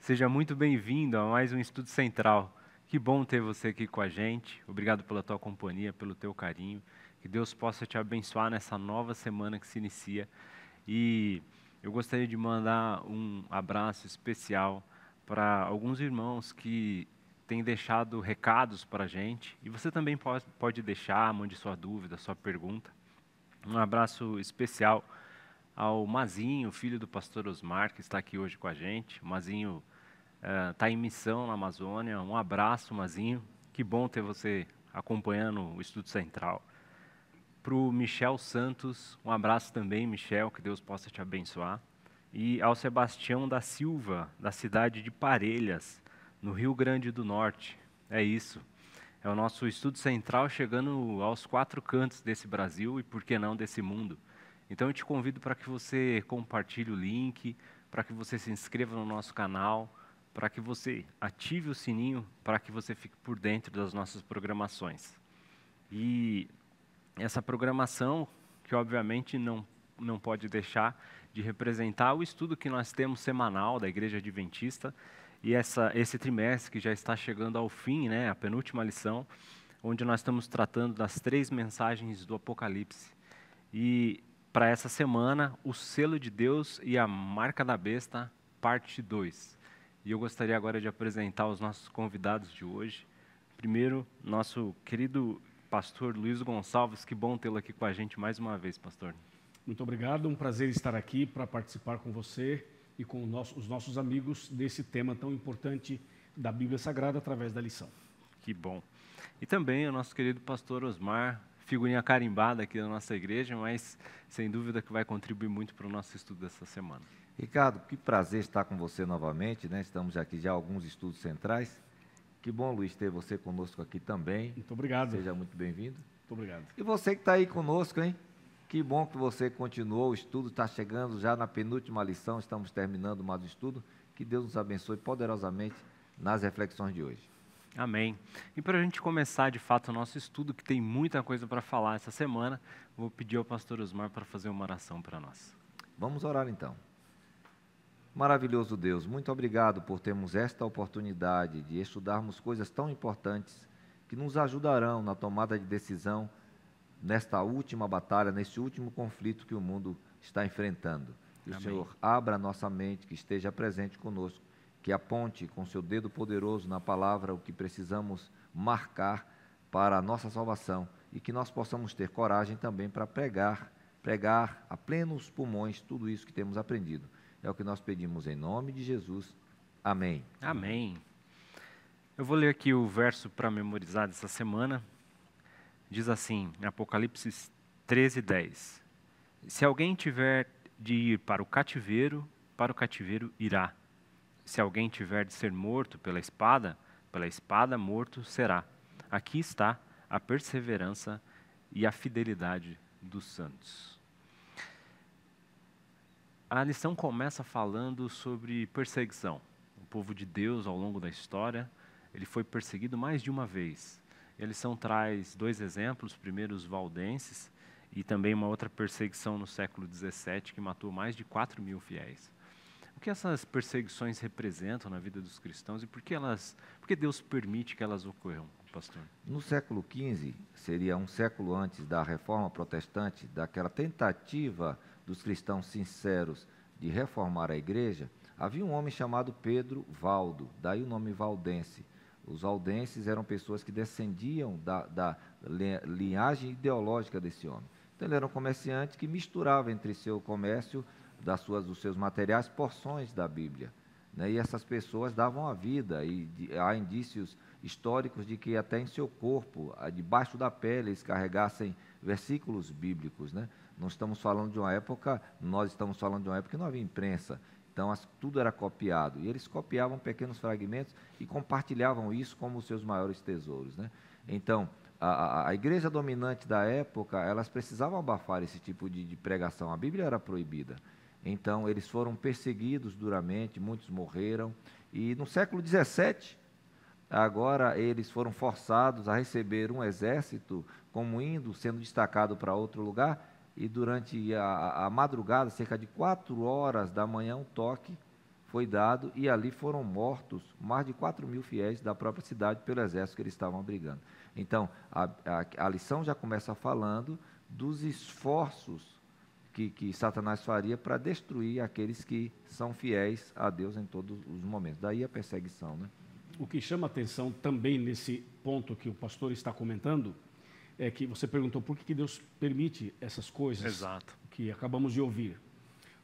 Seja muito bem-vindo a mais um Estudo Central. Que bom ter você aqui com a gente. Obrigado pela tua companhia, pelo teu carinho. Que Deus possa te abençoar nessa nova semana que se inicia. E eu gostaria de mandar um abraço especial para alguns irmãos que têm deixado recados para a gente. E você também pode deixar, mande sua dúvida, sua pergunta. Um abraço especial ao Mazinho, filho do pastor Osmar, que está aqui hoje com a gente. O Mazinho está em missão na Amazônia. Um abraço, Mazinho. Que bom ter você acompanhando o Estudo Central. Para o Michel Santos, um abraço também, Michel, que Deus possa te abençoar. E ao Sebastião da Silva, da cidade de Parelhas, no Rio Grande do Norte. É isso. É o nosso Estudo Central chegando aos 4 cantos desse Brasil e, por que não, desse mundo. Então eu te convido para que você compartilhe o link, para que você se inscreva no nosso canal, para que você ative o sininho, para que você fique por dentro das nossas programações. E essa programação, que obviamente não pode deixar de representar o estudo que nós temos semanal da Igreja Adventista, e esse trimestre que já está chegando ao fim, né, a penúltima lição, onde nós estamos tratando das 3 mensagens do Apocalipse. E para essa semana, o selo de Deus e a marca da besta, parte 2. E eu gostaria agora de apresentar os nossos convidados de hoje. Primeiro, nosso querido pastor Luiz Gonçalves, que bom tê-lo aqui com a gente mais uma vez, pastor. Muito obrigado, um prazer estar aqui para participar com você e com os nossos amigos desse tema tão importante da Bíblia Sagrada através da lição. Que bom. E também o nosso querido pastor Osmar, figurinha carimbada aqui da nossa igreja, mas sem dúvida que vai contribuir muito para o nosso estudo dessa semana. Ricardo, que prazer estar com você novamente, né? Estamos aqui já alguns estudos centrais. Que bom, Luiz, ter você conosco aqui também. Muito obrigado. Seja muito bem-vindo. Muito obrigado. E você que está aí conosco, hein? Que bom que você continuou, o estudo está chegando já na penúltima lição, estamos terminando mais o estudo. Que Deus nos abençoe poderosamente nas reflexões de hoje. Amém. E para a gente começar de fato o nosso estudo, que tem muita coisa para falar essa semana, vou pedir ao pastor Osmar para fazer uma oração para nós. Vamos orar então. Maravilhoso Deus, muito obrigado por termos esta oportunidade de estudarmos coisas tão importantes que nos ajudarão na tomada de decisão nesta última batalha, nesse último conflito que o mundo está enfrentando. Que o Senhor abra a nossa mente, que esteja presente conosco, que aponte com seu dedo poderoso na palavra o que precisamos marcar para a nossa salvação e que nós possamos ter coragem também para pregar a plenos pulmões tudo isso que temos aprendido. É o que nós pedimos em nome de Jesus. Amém. Amém. Eu vou ler aqui o verso para memorizar dessa semana. Diz assim, em Apocalipse 13:10. Se alguém tiver de ir para o cativeiro irá. Se alguém tiver de ser morto pela espada morto será. Aqui está a perseverança e a fidelidade dos santos. A lição começa falando sobre perseguição. O povo de Deus, ao longo da história, ele foi perseguido mais de uma vez. E a lição traz 2 exemplos, primeiro os valdenses, e também uma outra perseguição no século XVII, que matou mais de 4.000 fiéis. O que essas perseguições representam na vida dos cristãos e por que Deus permite que elas ocorram, pastor? No século XV, seria um século antes da Reforma Protestante, daquela tentativa dos cristãos sinceros de reformar a igreja, havia um homem chamado Pedro Valdo, daí o nome valdense. Os valdenses eram pessoas que descendiam da linhagem ideológica desse homem. Então ele era um comerciante que misturava entre seu comércio, dos seus materiais, porções da Bíblia, né? E essas pessoas davam a vida, e há indícios históricos de que até em seu corpo, debaixo da pele, eles carregassem versículos bíblicos, né? Nós estamos falando de uma época que não havia imprensa, então tudo era copiado, e eles copiavam pequenos fragmentos e compartilhavam isso como os seus maiores tesouros, né? Então, a igreja dominante da época, elas precisavam abafar esse tipo de pregação, a Bíblia era proibida. Então, eles foram perseguidos duramente, muitos morreram, e no século XVII, agora eles foram forçados a receber um exército, sendo destacado para outro lugar, e durante a madrugada, cerca de 4 horas da manhã, um toque, foi dado e ali foram mortos mais de 4.000 fiéis da própria cidade pelo exército que eles estavam abrigando. Então, a lição já começa falando dos esforços que Satanás faria para destruir aqueles que são fiéis a Deus em todos os momentos. Daí a perseguição, né? O que chama atenção também nesse ponto que o pastor está comentando é que você perguntou por que Deus permite essas coisas. Exato. Que acabamos de ouvir.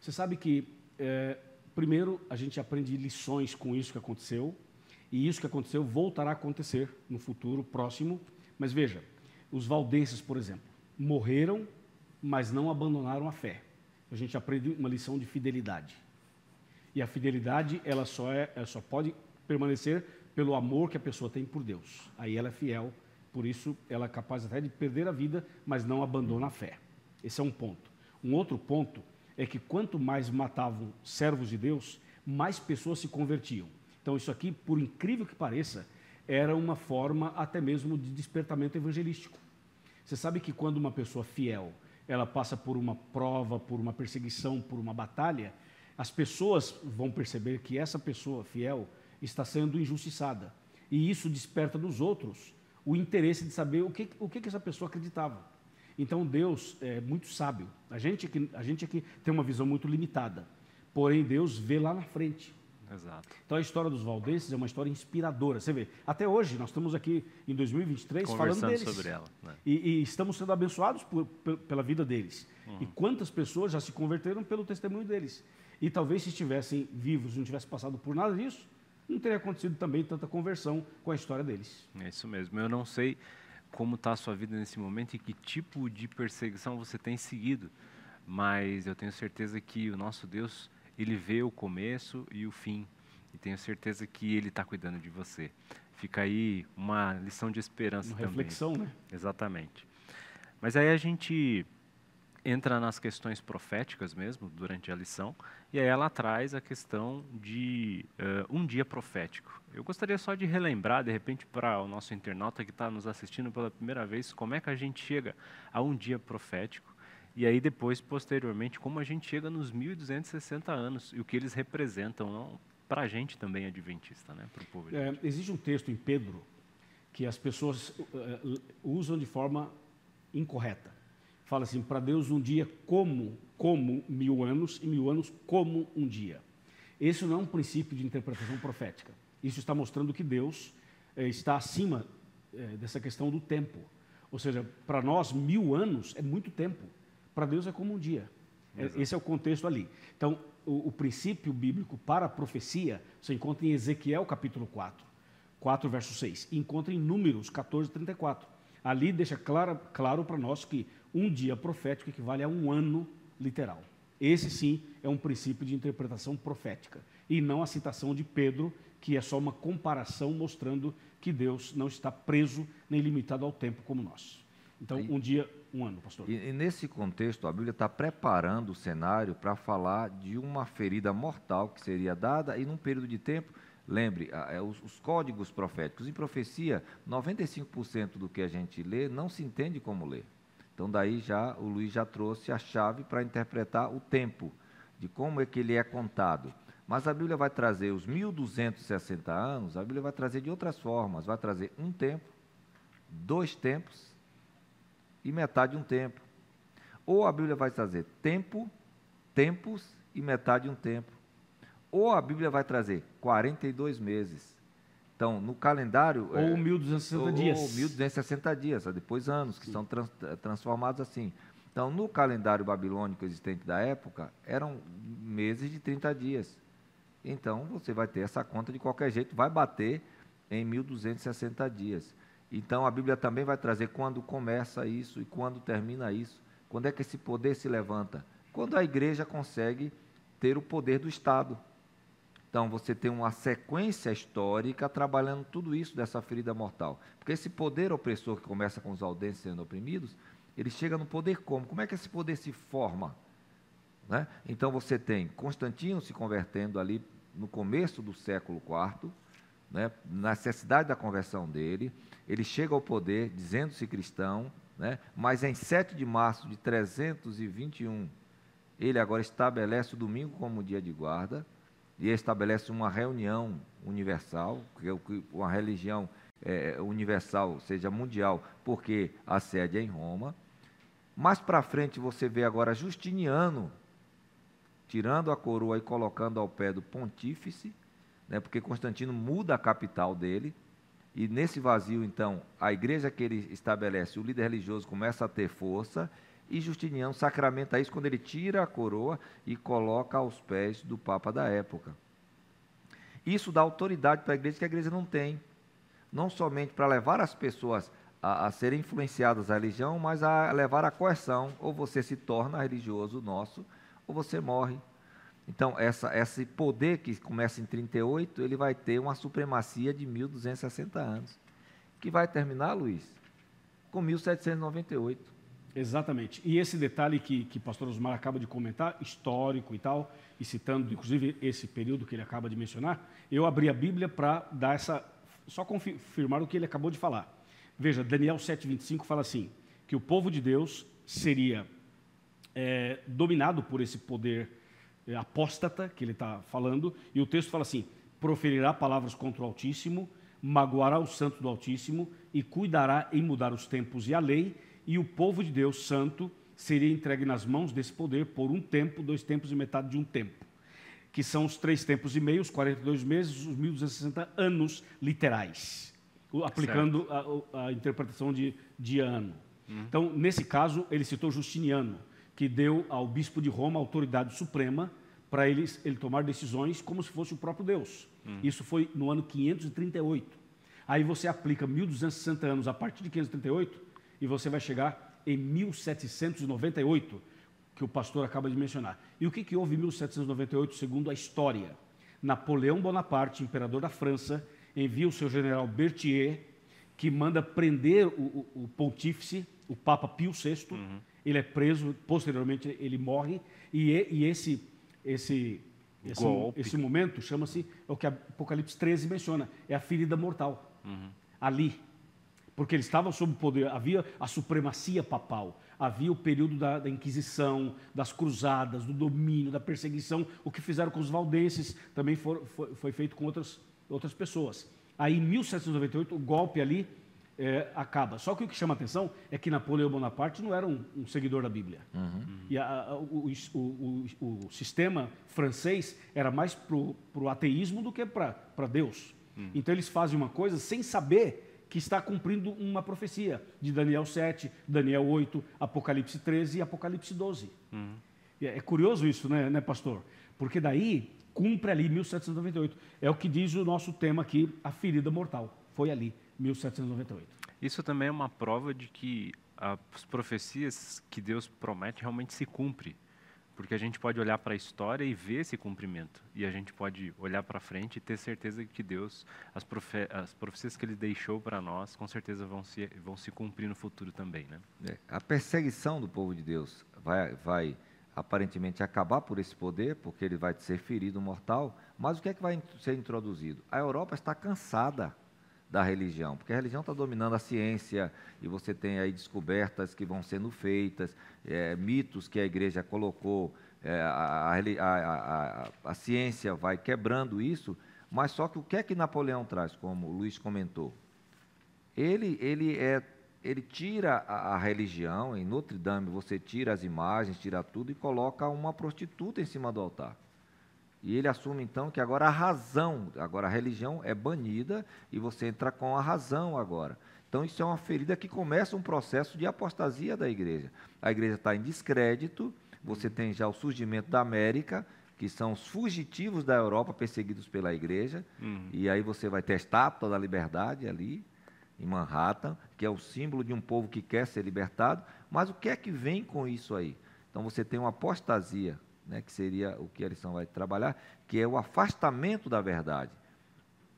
Você sabe que, primeiro, a gente aprende lições com isso que aconteceu, e isso que aconteceu voltará a acontecer no futuro próximo. Mas veja, os valdenses, por exemplo, morreram, mas não abandonaram a fé. A gente aprende uma lição de fidelidade. E a fidelidade, ela só pode permanecer pelo amor que a pessoa tem por Deus. Aí ela é fiel, por isso ela é capaz até de perder a vida, mas não abandona a fé. Esse é um ponto. Um outro ponto é que quanto mais matavam servos de Deus, mais pessoas se convertiam. Então isso aqui, por incrível que pareça, era uma forma até mesmo de despertamento evangelístico. Você sabe que quando uma pessoa fiel, ela passa por uma prova, por uma perseguição, por uma batalha, as pessoas vão perceber que essa pessoa fiel está sendo injustiçada. E isso desperta nos outros o interesse de saber o que essa pessoa acreditava. Então Deus é muito sábio. A gente aqui tem uma visão muito limitada. Porém, Deus vê lá na frente. Exato. Então a história dos valdenses é uma história inspiradora. Você vê, até hoje, nós estamos aqui em 2023 falando deles. Sobre ela. Né? E estamos sendo abençoados pela vida deles. E quantas pessoas já se converteram pelo testemunho deles. E talvez se estivessem vivos, não tivessem passado por nada disso, não teria acontecido também tanta conversão com a história deles. É isso mesmo. Eu não sei como está a sua vida nesse momento e que tipo de perseguição você tem seguido, mas eu tenho certeza que o nosso Deus, Ele vê o começo e o fim, e tenho certeza que Ele está cuidando de você. Fica aí uma lição de esperança uma também. Reflexão, né? Exatamente. Mas aí a gente entra nas questões proféticas mesmo, durante a lição, e aí ela traz a questão de um dia profético. Eu gostaria só de relembrar, de repente, para o nosso internauta que está nos assistindo pela primeira vez, como é que a gente chega a um dia profético, e aí depois, posteriormente, como a gente chega nos 1260 anos, e o que eles representam para a gente também adventista, né, para o povo. Existe um texto em Pedro que as pessoas usam de forma incorreta. Fala assim, para Deus um dia como 1000 anos, e 1000 anos como um dia. Esse não é um princípio de interpretação profética. Isso está mostrando que Deus está acima dessa questão do tempo. Ou seja, para nós 1000 anos é muito tempo. Para Deus é como um dia. Esse é o contexto ali. Então, o princípio bíblico para a profecia, você encontra em Ezequiel capítulo 4 verso 6. E encontra em Números 14, 34. Ali deixa claro para nós que um dia profético equivale a um ano literal. Esse sim é um princípio de interpretação profética. E não a citação de Pedro, que é só uma comparação mostrando que Deus não está preso nem limitado ao tempo como nós. Então, um dia, um ano, pastor. E nesse contexto, a Bíblia está preparando o cenário para falar de uma ferida mortal que seria dada e num período de tempo. Lembre, os códigos proféticos. Em profecia, 95% do que a gente lê não se entende como ler. Então, daí o Luiz já trouxe a chave para interpretar o tempo, de como é que ele é contado. Mas a Bíblia vai trazer os 1260 anos, a Bíblia vai trazer de outras formas. Vai trazer um tempo, 2 tempos e metade de um tempo. Ou a Bíblia vai trazer tempos e metade de um tempo. Ou a Bíblia vai trazer 42 meses. Então, no calendário... Ou 1260 dias. Ou 1260 dias, depois anos, que são transformados assim. Então, no calendário babilônico existente da época, eram meses de 30 dias. Então, você vai ter essa conta de qualquer jeito, vai bater em 1260 dias. Então, a Bíblia também vai trazer quando começa isso e quando termina isso. Quando é que esse poder se levanta? Quando a igreja consegue ter o poder do Estado. Então, você tem uma sequência histórica trabalhando tudo isso dessa ferida mortal. Porque esse poder opressor que começa com os valdenses sendo oprimidos, ele chega no poder como? Como é que esse poder se forma? Né? Então, você tem Constantino se convertendo ali no começo do século IV, né? Na necessidade da conversão dele, ele chega ao poder dizendo-se cristão, né? Mas em 7 de março de 321, ele agora estabelece o domingo como dia de guarda, e estabelece uma reunião universal, que uma religião universal, seja mundial, porque a sede é em Roma. Mais para frente você vê agora Justiniano tirando a coroa e colocando ao pé do pontífice, né, porque Constantino muda a capital dele, e nesse vazio, então, a igreja que ele estabelece, o líder religioso começa a ter força, e Justiniano sacramenta isso quando ele tira a coroa e coloca aos pés do Papa da época. Isso dá autoridade para a igreja que a igreja não tem, não somente para levar as pessoas a serem influenciadas à religião, mas a levar a coerção, ou você se torna religioso nosso, ou você morre. Então, esse poder que começa em 38, ele vai ter uma supremacia de 1260 anos, que vai terminar, Luiz, com 1798. Exatamente. E esse detalhe que o pastor Osmar acaba de comentar, histórico e tal, e citando inclusive esse período que ele acaba de mencionar, eu abri a Bíblia para dar só confirmar o que ele acabou de falar. Veja, Daniel 7,25 fala assim, que o povo de Deus seria dominado por esse poder apóstata que ele está falando, e o texto fala assim, proferirá palavras contra o Altíssimo, magoará o santo do Altíssimo e cuidará em mudar os tempos e a lei, e o povo de Deus santo seria entregue nas mãos desse poder por 1 tempo, 2 tempos e metade de 1 tempo, que são os 3 tempos e meio, os 42 meses, os 1260 anos literais, aplicando a interpretação de ano. Então, nesse caso, ele citou Justiniano, que deu ao bispo de Roma a autoridade suprema para ele tomar decisões como se fosse o próprio Deus. Isso foi no ano 538. Aí você aplica 1260 anos a partir de 538 e você vai chegar em 1798, que o pastor acaba de mencionar. E o que houve em 1798, segundo a história? Napoleão Bonaparte, imperador da França, envia o seu general Berthier, que manda prender o pontífice, o Papa Pio VI. Ele é preso, posteriormente ele morre, e esse momento chama-se, é o que Apocalipse 13 menciona, é a ferida mortal. Ali. Porque eles estavam sob o poder, havia a supremacia papal, havia o período da Inquisição, das cruzadas, do domínio, da perseguição. O que fizeram com os valdenses também foi feito com outras pessoas. Aí, em 1798, o golpe ali acaba. Só que o que chama a atenção é que Napoleão Bonaparte não era um seguidor da Bíblia. E o sistema francês era mais para o ateísmo do que para Deus. Então, eles fazem uma coisa sem saber que está cumprindo uma profecia de Daniel 7, Daniel 8, Apocalipse 13 e Apocalipse 12. É curioso isso, né, pastor? Porque daí cumpre ali 1798. É o que diz o nosso tema aqui, a ferida mortal. Foi ali, 1798. Isso também é uma prova de que as profecias que Deus promete realmente se cumprem. Porque a gente pode olhar para a história e ver esse cumprimento. E a gente pode olhar para frente e ter certeza que Deus, as profecias que Ele deixou para nós, com certeza vão se cumprir no futuro também, né? A perseguição do povo de Deus vai aparentemente acabar por esse poder, porque ele vai ser ferido mortal. Mas o que é que vai ser introduzido? A Europa está cansada da religião, porque a religião está dominando a ciência, e você tem aí descobertas que vão sendo feitas, mitos que a igreja colocou, a ciência vai quebrando isso, mas só que o que é que Napoleão traz, como o Luiz comentou? Ele tira a religião, em Notre Dame você tira as imagens, tira tudo e coloca uma prostituta em cima do altar. E ele assume, então, que agora a religião é banida e você entra com a razão agora. Então, isso é uma ferida que começa um processo de apostasia da igreja. A igreja está em descrédito, você tem já o surgimento da América, que são os fugitivos da Europa perseguidos pela igreja, e aí você vai ter a Estátua da Liberdade ali, em Manhattan, que é o símbolo de um povo que quer ser libertado. Mas o que é que vem com isso aí? Então, você tem uma apostasia, né, que seria o que a lição vai trabalhar, que é o afastamento da verdade.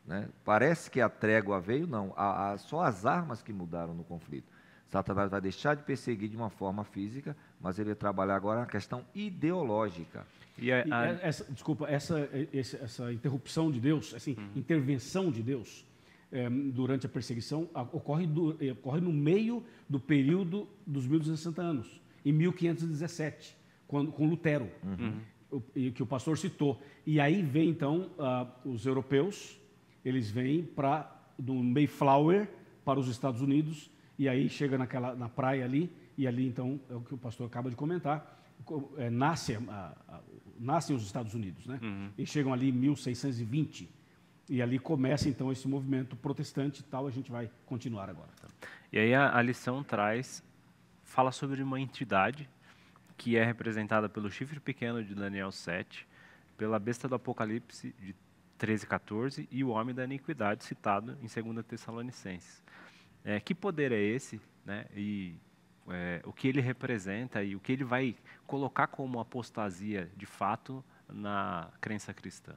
Né? Parece que a trégua veio, não. Só as armas que mudaram no conflito. Satanás vai deixar de perseguir de uma forma física, mas ele vai trabalhar agora na questão ideológica. Essa interrupção de Deus, essa intervenção de Deus durante a perseguição, ocorre no meio do período dos 1260 anos, em 1517. Com Lutero. que o pastor citou. E aí vem, então, os europeus, eles vêm do Mayflower para os Estados Unidos, e aí chega na praia ali, e ali, então, é o que o pastor acaba de comentar, nascem os Estados Unidos, né? E chegam ali em 1620, e ali começa, então, esse movimento protestante e tal, a gente vai continuar agora. E aí a lição fala sobre uma entidade que é representada pelo chifre pequeno de Daniel 7, pela besta do Apocalipse de 13:14 e o homem da iniquidade citado em 2 Tessalonicenses. Que poder é esse, né? E o que ele representa e o que ele vai colocar como apostasia de fato na crença cristã?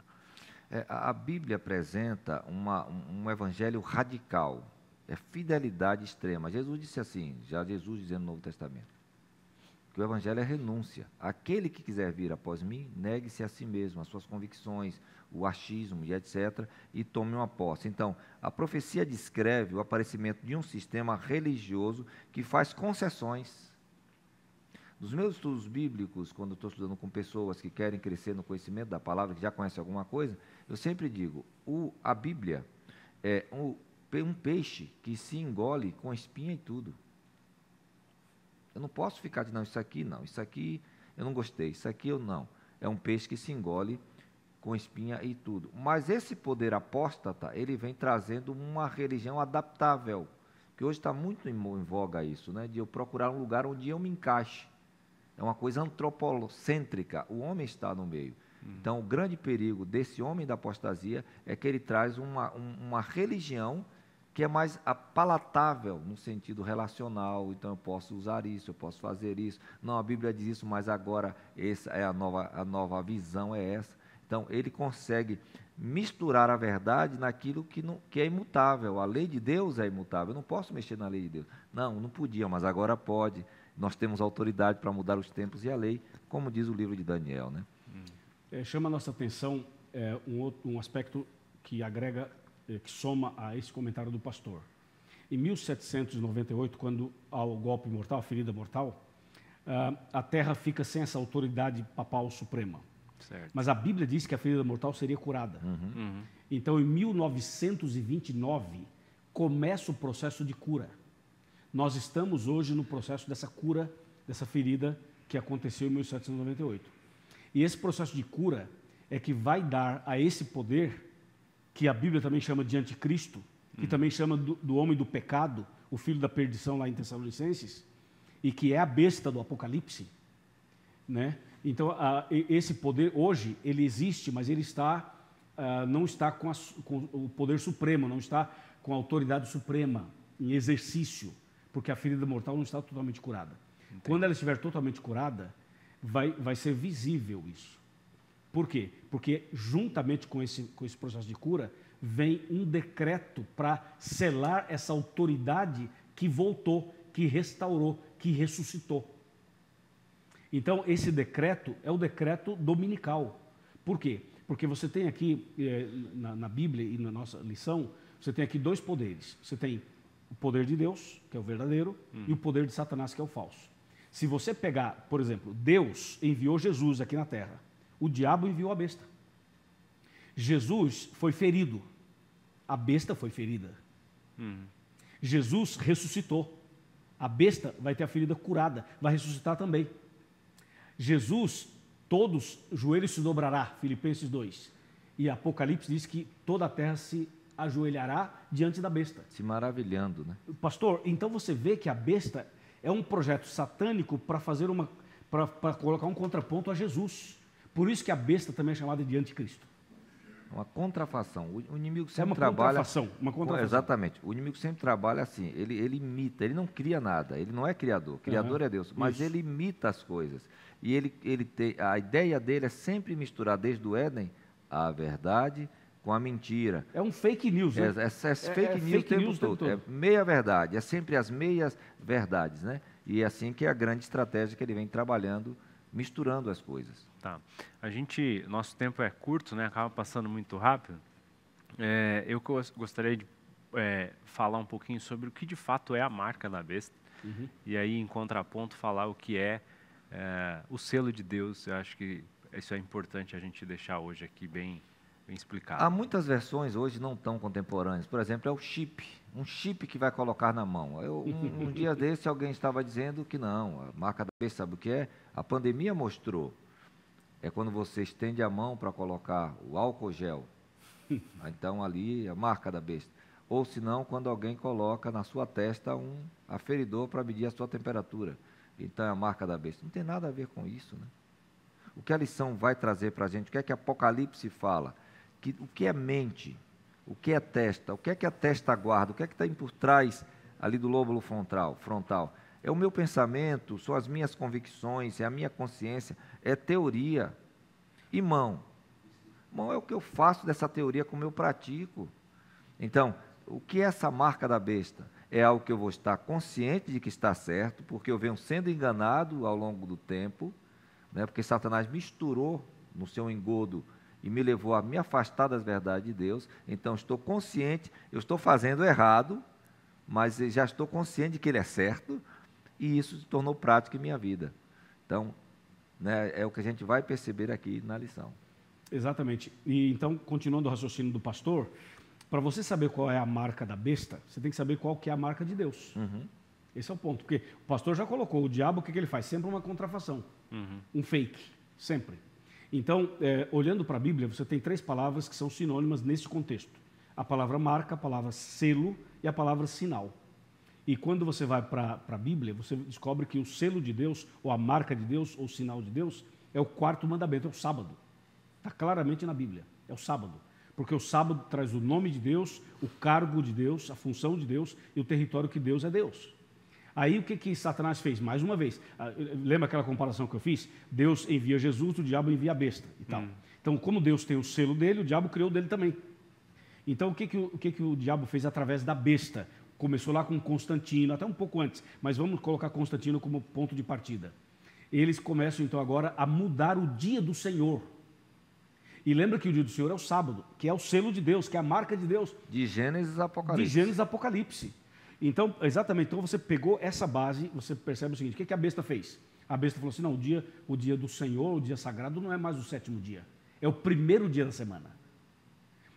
A Bíblia apresenta um evangelho radical, fidelidade extrema. Jesus disse assim, já Jesus dizendo no Novo Testamento, que o evangelho é renúncia. Aquele que quiser vir após mim, negue-se a si mesmo, as suas convicções, o achismo e etc., e tome uma posse. Então, a profecia descreve o aparecimento de um sistema religioso que faz concessões. Nos meus estudos bíblicos, quando estou estudando com pessoas que querem crescer no conhecimento da palavra, que já conhecem alguma coisa, eu sempre digo, a Bíblia é um peixe que se engole com espinha e tudo. Eu não posso ficar dizendo, não, isso aqui eu não gostei, isso aqui eu não. É um peixe que se engole com espinha e tudo. Mas esse poder apóstata, ele vem trazendo uma religião adaptável, que hoje está muito em voga isso, né? De eu procurar um lugar onde eu me encaixe. É uma coisa antropocêntrica, o homem está no meio. Então, o grande perigo desse homem da apostasia é que ele traz uma religião que é mais palatável no sentido relacional. Então, eu posso usar isso, eu posso fazer isso. Não, a Bíblia diz isso, mas agora essa é a nova visão é essa. Então, ele consegue misturar a verdade naquilo que é imutável. A lei de Deus é imutável. Eu não posso mexer na lei de Deus. Não podia, mas agora pode. Nós temos autoridade para mudar os tempos e a lei, como diz o livro de Daniel, né? Chama a nossa atenção um aspecto que agrega, que soma a esse comentário do pastor. Em 1798, quando há o golpe mortal, a ferida mortal, a Terra fica sem essa autoridade papal suprema. Certo. Mas a Bíblia diz que a ferida mortal seria curada. Então, em 1929, começa o processo de cura. Nós estamos hoje no processo dessa cura, dessa ferida que aconteceu em 1798. E esse processo de cura é que vai dar a esse poder, que a Bíblia também chama de anticristo, que também chama do homem do pecado, o filho da perdição lá em Tessalonicenses, e que é a besta do Apocalipse, né? Então, esse poder hoje, ele existe, mas ele não está com o poder supremo, não está com a autoridade suprema em exercício, porque a ferida mortal não está totalmente curada. Entendi. Quando ela estiver totalmente curada, vai ser visível isso. Por quê? Porque juntamente com esse processo de cura, vem um decreto para selar essa autoridade que voltou, que restaurou, que ressuscitou. Então, esse decreto é o decreto dominical. Por quê? Porque você tem aqui, na Bíblia e na nossa lição, você tem aqui dois poderes. Você tem o poder de Deus, que é o verdadeiro, e o poder de Satanás, que é o falso. Se você pegar, por exemplo, Deus enviou Jesus aqui na terra, o diabo enviou a besta. Jesus foi ferido, a besta foi ferida. Jesus ressuscitou, a besta vai ter a ferida curada, vai ressuscitar também. Jesus, todos, joelhos se dobrará, Filipenses 2. E Apocalipse diz que toda a terra se ajoelhará diante da besta. Se maravilhando, né? Pastor, então você vê que a besta é um projeto satânico para colocar um contraponto a Jesus. Por isso que a besta também é chamada de anticristo. Uma contrafação. O inimigo sempre é uma trabalha... uma contrafação. Exatamente. O inimigo sempre trabalha assim. Ele imita, ele não cria nada. Ele não é criador. Criador é Deus. Mas ele imita as coisas. E a ideia dele é sempre misturar desde o Éden a verdade com a mentira. É um fake news, né? É fake news o tempo todo. É meia verdade. É sempre as meias verdades, né? E é assim que é a grande estratégia que ele vem trabalhando, misturando as coisas. Tá. Nosso tempo é curto, né? Acaba passando muito rápido. Eu gostaria de falar um pouquinho sobre o que de fato é a marca da besta. E aí, em contraponto, falar o que é o selo de Deus. Eu acho que isso é importante a gente deixar hoje aqui bem explicado. Há muitas versões hoje não tão contemporâneas. Por exemplo, é o chip. Um chip que vai colocar na mão. Um dia desse alguém estava dizendo que não, a marca da besta, sabe o que é? A pandemia mostrou. É quando você estende a mão para colocar o álcool gel. Então ali a marca da besta. Ou se não, quando alguém coloca na sua testa um aferidor para medir a sua temperatura. Então é a marca da besta. Não tem nada a ver com isso, né? O que a lição vai trazer para a gente? O que é que Apocalipse fala? O que é mente? O que é testa? O que é que a testa guarda? O que é que está por trás ali do lóbulo frontal? É o meu pensamento, são as minhas convicções, é a minha consciência, é teoria. E mão? Mão é o que eu faço dessa teoria, como eu pratico. Então, o que é essa marca da besta? É algo que eu vou estar consciente de que está certo, porque eu venho sendo enganado ao longo do tempo, né? Porque Satanás misturou no seu engodo e me levou a me afastar das verdades de Deus. Então, estou consciente, eu estou fazendo errado, mas já estou consciente de que ele é certo, e isso se tornou prática em minha vida. Então, né, é o que a gente vai perceber aqui na lição. Exatamente. E então, continuando o raciocínio do pastor, para você saber qual é a marca da besta, você tem que saber qual que é a marca de Deus. Esse é o ponto, porque o pastor já colocou, o diabo, o que ele faz? Sempre uma contrafação, um fake, sempre. Então, olhando para a Bíblia, você tem 3 palavras que são sinônimas nesse contexto. A palavra marca, a palavra selo e a palavra sinal. E quando você vai para a Bíblia, você descobre que o selo de Deus, ou a marca de Deus, ou o sinal de Deus, é o 4º mandamento, é o sábado. Está claramente na Bíblia, é o sábado. Porque o sábado traz o nome de Deus, o cargo de Deus, a função de Deus e o território que Deus é Deus. Aí o que Satanás fez? Mais uma vez, lembra aquela comparação que eu fiz? Deus envia Jesus, o diabo envia a besta e tal. Então, como Deus tem o selo dele, o diabo criou o dele também. Então, o que o diabo fez através da besta? Começou lá com Constantino, até um pouco antes, mas vamos colocar Constantino como ponto de partida. Eles começam então agora a mudar o dia do Senhor. E lembra que o dia do Senhor é o sábado, que é o selo de Deus, que é a marca de Deus. De Gênesis a Apocalipse. De Gênesis a Apocalipse. Então, exatamente, então você pegou essa base, você percebe o seguinte, o que a besta fez? A besta falou assim, não, o dia do Senhor, o dia sagrado, não é mais o 7º dia, é o 1º dia da semana.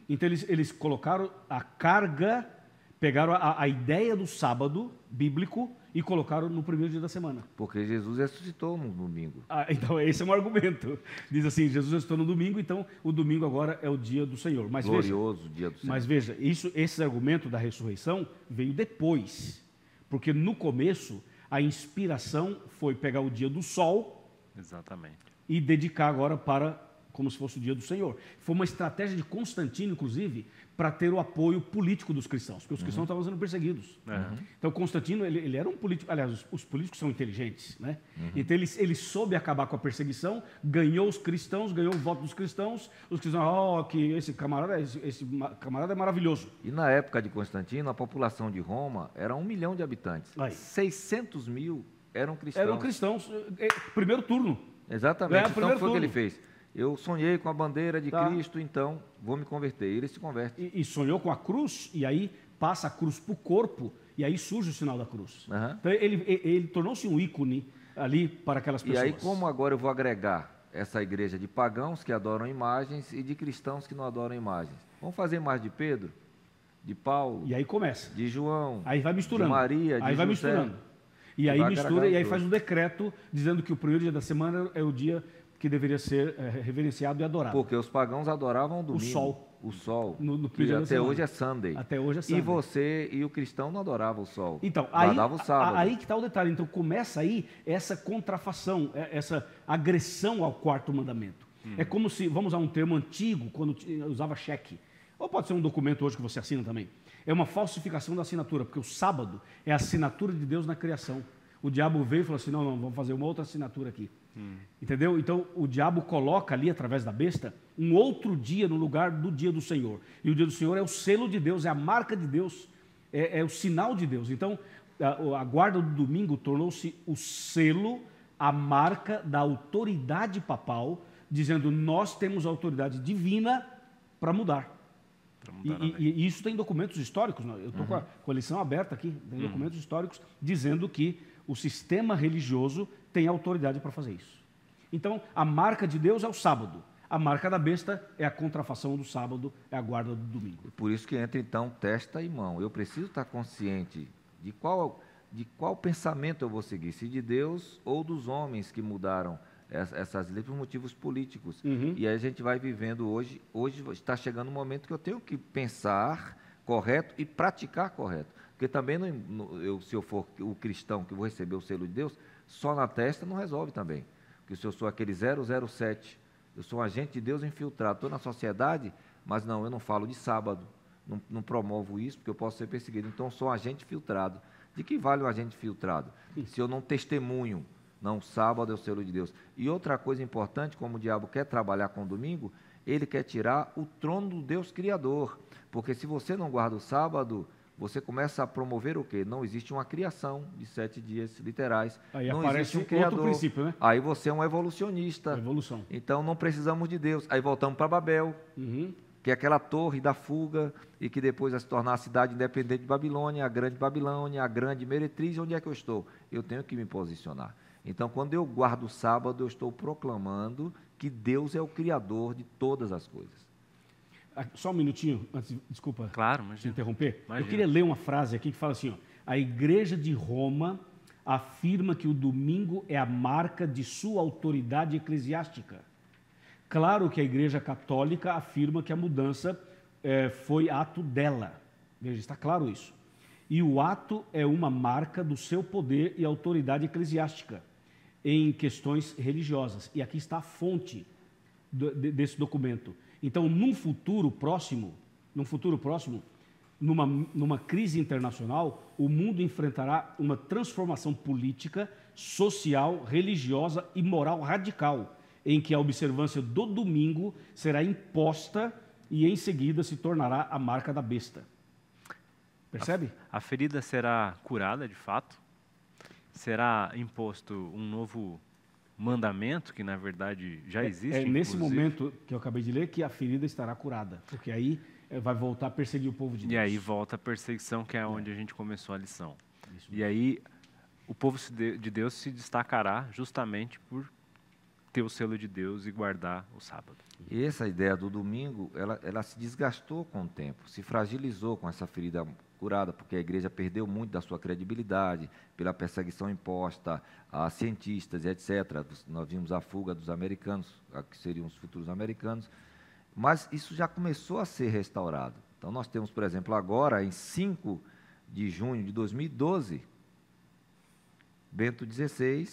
Então eles colocaram a carga, pegaram a ideia do sábado bíblico e colocaram no 1º dia da semana. Porque Jesus ressuscitou no domingo. Então esse é um argumento. Diz assim, Jesus ressuscitou no domingo, então o domingo agora é o dia do Senhor. Mas glorioso dia do Senhor. Mas veja, esse argumento da ressurreição veio depois. Porque no começo, a inspiração foi pegar o dia do sol. Exatamente. E dedicar agora como se fosse o dia do Senhor. Foi uma estratégia de Constantino, inclusive, para ter o apoio político dos cristãos, porque os cristãos estavam sendo perseguidos. Então, Constantino, ele era um político, aliás, os políticos são inteligentes, né? Então, ele soube acabar com a perseguição, ganhou os cristãos, ganhou o voto dos cristãos, os cristãos, que esse camarada é maravilhoso. E na época de Constantino, a população de Roma era 1 milhão de habitantes. 600 mil eram cristãos. Eram cristãos, primeiro turno. Exatamente, então foi o que ele fez. Eu sonhei com a bandeira de Cristo, então vou me converter. Ele se converte. E sonhou com a cruz, e aí passa a cruz para o corpo, e aí surge o sinal da cruz. Então ele tornou-se um ícone ali para aquelas pessoas. E aí, como agora eu vou agregar essa igreja de pagãos que adoram imagens e de cristãos que não adoram imagens? Vamos fazer mais de Pedro, de Paulo, e aí começa. De João, aí vai misturando. De Maria, de aí vai José, misturando. E aí mistura, e aí faz um decreto dizendo que o 1º dia da semana é o dia que deveria ser reverenciado e adorado. Porque os pagãos adoravam o domingo. O sol. No que até hoje é Sunday. Até hoje é Sunday. E você e o cristão não adoravam o sol. Então, guardava o sábado. Aí que está o detalhe. Então, começa aí essa contrafação, essa agressão ao 4º mandamento. É como se, vamos usar um termo antigo, quando usava cheque. Ou pode ser um documento hoje que você assina também. É uma falsificação da assinatura, porque o sábado é a assinatura de Deus na criação. O diabo veio e falou assim, não, vamos fazer uma outra assinatura aqui. Entendeu? Então, o diabo coloca ali, através da besta, um outro dia no lugar do dia do Senhor. E o dia do Senhor é o selo de Deus, é a marca de Deus, é o sinal de Deus. Então, a guarda do domingo tornou-se o selo, a marca da autoridade papal, dizendo, nós temos autoridade divina para mudar. E isso tem documentos históricos, eu estou com a lição aberta aqui, tem documentos históricos dizendo que o sistema religioso tem autoridade para fazer isso. Então, a marca de Deus é o sábado. A marca da besta é a contrafação do sábado, é a guarda do domingo. Por isso que entra, então, testa e mão. Eu preciso estar consciente de qual pensamento eu vou seguir, se de Deus ou dos homens que mudaram essas leis por motivos políticos. E aí a gente vai vivendo hoje está chegando um momento que eu tenho que pensar correto e praticar correto. Porque também, se eu for o cristão que vou receber o selo de Deus, só na testa não resolve também. Porque se eu sou aquele 007, eu sou um agente de Deus infiltrado, estou na sociedade, mas não, eu não falo de sábado, não promovo isso, porque eu posso ser perseguido. Então, eu sou um agente filtrado. De que vale um agente filtrado? Se eu não testemunho, não, sábado é o selo de Deus. E outra coisa importante, como o diabo quer trabalhar com o domingo, ele quer tirar o trono do Deus Criador. Porque se você não guarda o sábado, você começa a promover o quê? Não existe uma criação de 7 dias literais. Aí não aparece existe um criador. outro princípio, né? Aí você é um evolucionista. Evolução. Então não precisamos de Deus. Aí voltamos para Babel, que é aquela torre da fuga e que depois vai se tornar a cidade independente de Babilônia, a grande meretriz. Onde é que eu estou? Eu tenho que me posicionar. Então, quando eu guardo o sábado, eu estou proclamando que Deus é o Criador de todas as coisas. Só um minutinho, desculpa Claro, te imagina. interromper. Imagina. Eu queria ler uma frase aqui que fala assim, ó, a Igreja de Roma afirma que o domingo é a marca de sua autoridade eclesiástica. Claro que a Igreja Católica afirma que a mudança foi ato dela. Veja, está claro isso. E o ato é uma marca do seu poder e autoridade eclesiástica em questões religiosas. E aqui está a fonte desse documento. Então, num futuro próximo, numa crise internacional, o mundo enfrentará uma transformação política, social, religiosa e moral radical, em que a observância do domingo será imposta e em seguida se tornará a marca da besta. Percebe? A ferida será curada de fato? Será imposto um novo mandamento, que na verdade já existe? É nesse inclusive. momento que eu acabei de ler que a ferida estará curada, porque aí vai voltar a perseguir o povo de Deus. E aí volta a perseguição, que é onde a gente começou a lição. Isso E aí o povo de Deus se destacará justamente por ter o selo de Deus e guardar o sábado. E essa ideia do domingo, ela se desgastou com o tempo, se fragilizou com essa ferida curada, porque a igreja perdeu muito da sua credibilidade pela perseguição imposta a cientistas, etc. Nós vimos a fuga dos americanos, que seriam os futuros americanos, mas isso já começou a ser restaurado. Então nós temos, por exemplo, agora, em 5 de junho de 2012, Bento XVI,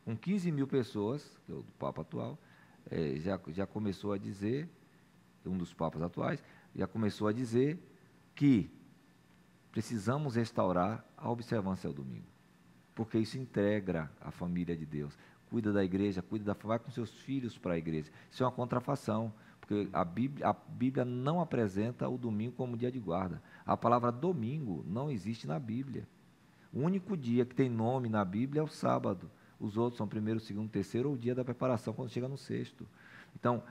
com 15 mil pessoas, que é o do Papa atual, já começou a dizer, um dos papas atuais, já começou a dizer que precisamos restaurar a observância ao domingo, porque isso integra a família de Deus. Cuida da igreja, vai com seus filhos para a igreja. Isso é uma contrafação, porque a Bíblia não apresenta o domingo como dia de guarda. A palavra domingo não existe na Bíblia. O único dia que tem nome na Bíblia é o sábado. Os outros são primeiro, segundo, terceiro, ou o dia da preparação, quando chega no sexto. Então,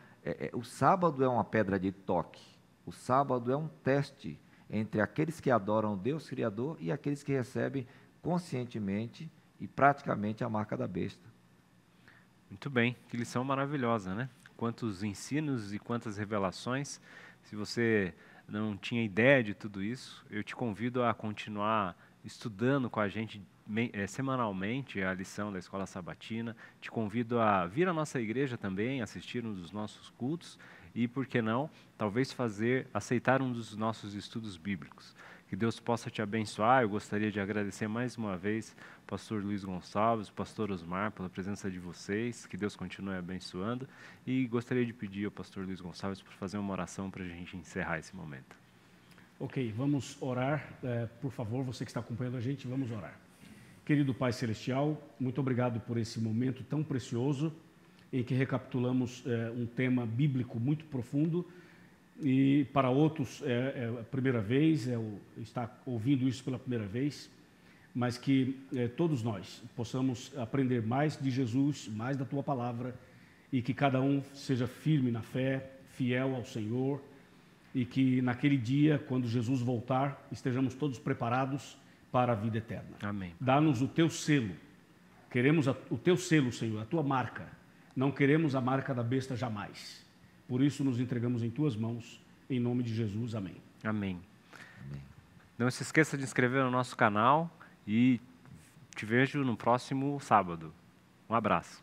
o sábado é uma pedra de toque. O sábado é um teste entre aqueles que adoram o Deus Criador e aqueles que recebem conscientemente e praticamente a marca da besta. Muito bem, que lição maravilhosa, né? Quantos ensinos e quantas revelações. Se você não tinha ideia de tudo isso, eu te convido a continuar estudando com a gente semanalmente a lição da Escola Sabatina. Te convido a vir à nossa igreja também, assistir um dos nossos cultos e, por que não, talvez aceitar um dos nossos estudos bíblicos. Que Deus possa te abençoar. Eu gostaria de agradecer mais uma vez o pastor Luiz Gonçalves, o pastor Osmar, pela presença de vocês. Que Deus continue abençoando. E gostaria de pedir ao pastor Luiz Gonçalves para fazer uma oração para a gente encerrar esse momento. Ok, vamos orar. Por favor, você que está acompanhando a gente, vamos orar. Querido Pai Celestial, muito obrigado por esse momento tão precioso em que recapitulamos um tema bíblico muito profundo e para outros é a primeira vez, está ouvindo isso pela primeira vez, mas que todos nós possamos aprender mais de Jesus, mais da Tua Palavra e que cada um seja firme na fé, fiel ao Senhor e que naquele dia, quando Jesus voltar, estejamos todos preparados para a vida eterna. Amém. Dá-nos o Teu selo. Queremos o Teu selo, Senhor, a Tua marca. Não queremos a marca da besta jamais. Por isso nos entregamos em tuas mãos, em nome de Jesus. Amém. Amém. Não se esqueça de inscrever no nosso canal e te vejo no próximo sábado. Um abraço.